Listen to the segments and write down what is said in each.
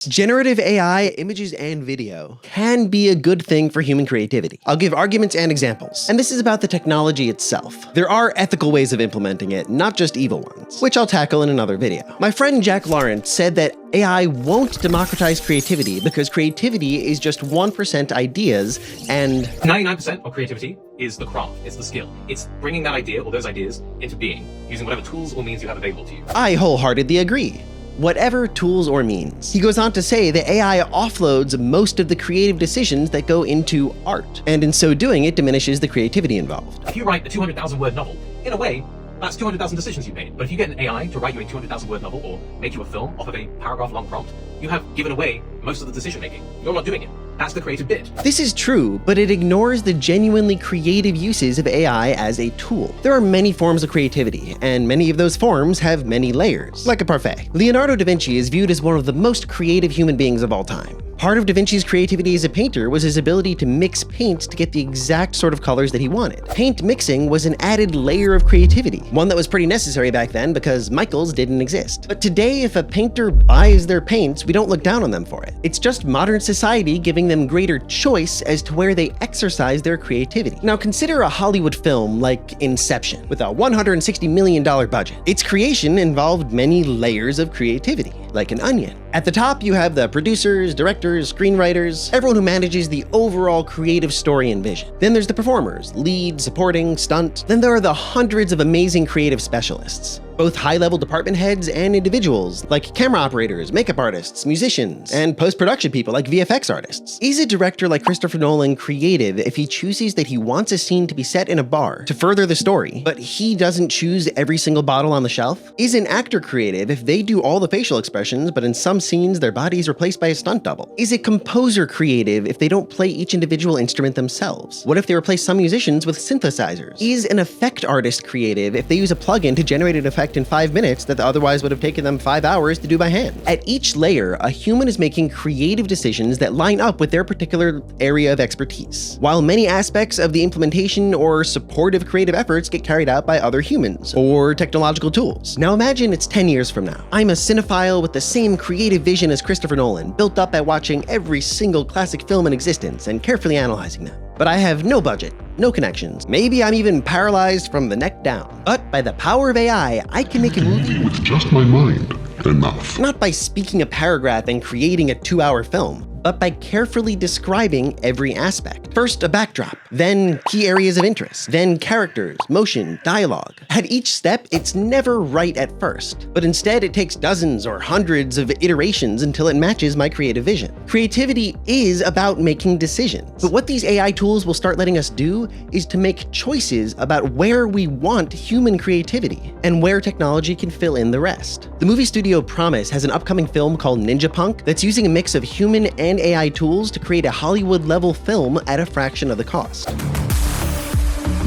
Generative AI, images and video, can be a good thing for human creativity. I'll give arguments and examples. And this is about the technology itself. There are ethical ways of implementing it, not just evil ones, which I'll tackle in another video. My friend Jack Lawrence said that AI won't democratize creativity because creativity is just 1% ideas and 99% of creativity is the craft, it's the skill. It's bringing that idea or those ideas into being, using whatever tools or means you have available to you. I wholeheartedly agree. Whatever tools or means. He goes on to say that AI offloads most of the creative decisions that go into art, and in so doing, it diminishes the creativity involved. If you write a 200,000 word novel, in a way, that's 200,000 decisions you've made. But if you get an AI to write you a 200,000 word novel or make you a film off of a paragraph long prompt, you have given away most of the decision making. You're not doing it. That's the creative bit. This is true, but it ignores the genuinely creative uses of AI as a tool. There are many forms of creativity, and many of those forms have many layers, like a parfait. Leonardo da Vinci is viewed as one of the most creative human beings of all time. Part of Da Vinci's creativity as a painter was his ability to mix paints to get the exact sort of colors that he wanted. Paint mixing was an added layer of creativity, one that was pretty necessary back then because Michaels didn't exist. But today, if a painter buys their paints, we don't look down on them for it. It's just modern society giving them greater choice as to where they exercise their creativity. Now consider a Hollywood film like Inception, with a $160 million budget. Its creation involved many layers of creativity, like an onion. At the top, you have the producers, directors, screenwriters, everyone who manages the overall creative story and vision. Then there's the performers, lead, supporting, stunt. Then there are the hundreds of amazing creative specialists, both high-level department heads and individuals, like camera operators, makeup artists, musicians, and post-production people like VFX artists. Is a director like Christopher Nolan creative if he chooses that he wants a scene to be set in a bar to further the story, but he doesn't choose every single bottle on the shelf? Is an actor creative if they do all the facial expressions, but in some scenes their body is replaced by a stunt double? Is a composer creative if they don't play each individual instrument themselves? What if they replace some musicians with synthesizers? Is an effect artist creative if they use a plugin to generate an effect in 5 minutes that otherwise would have taken them 5 hours to do by hand? At each layer, a human is making creative decisions that line up with their particular area of expertise, while many aspects of the implementation or supportive creative efforts get carried out by other humans or technological tools. Now imagine it's 10 years from now. I'm a cinephile with the same creative vision as Christopher Nolan, built up by watching every single classic film in existence and carefully analyzing them. But I have no budget, no connections. Maybe I'm even paralyzed from the neck down. But by the power of AI, I can make a movie with just my mind. Enough. Not by speaking a paragraph and creating a 2-hour film, but by carefully describing every aspect. First, a backdrop, then key areas of interest, then characters, motion, dialogue. At each step, it's never right at first, but instead it takes dozens or hundreds of iterations until it matches my creative vision. Creativity is about making decisions, but what these AI tools will start letting us do is to make choices about where we want human creativity and where technology can fill in the rest. The movie studio Promise has an upcoming film called Ninja Punk that's using a mix of human and AI tools to create a Hollywood-level film at a fraction of the cost.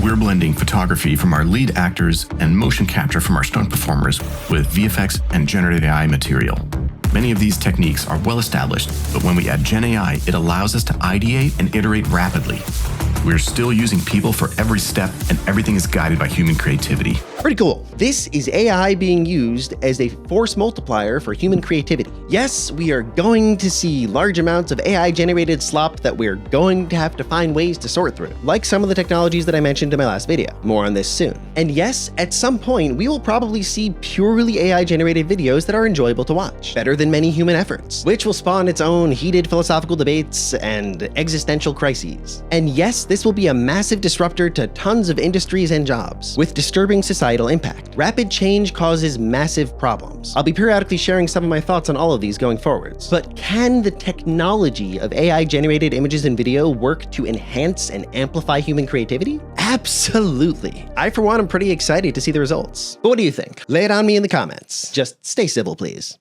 We're blending photography from our lead actors and motion capture from our stunt performers with VFX and generative AI material. Many of these techniques are well established, but when we add Gen AI, it allows us to ideate and iterate rapidly. We're still using people for every step, and everything is guided by human creativity. Pretty cool. This is AI being used as a force multiplier for human creativity. Yes, we are going to see large amounts of AI-generated slop that we're going to have to find ways to sort through, like some of the technologies that I mentioned in my last video. More on this soon. And yes, at some point, we will probably see purely AI-generated videos that are enjoyable to watch, better than many human efforts, which will spawn its own heated philosophical debates and existential crises. And yes, this will be a massive disruptor to tons of industries and jobs, with disturbing societal impact. Rapid change causes massive problems. I'll be periodically sharing some of my thoughts on all of these going forwards. But can the technology of AI-generated images and video work to enhance and amplify human creativity? Absolutely. I, for one, am pretty excited to see the results. But what do you think? Lay it on me in the comments. Just stay civil, please.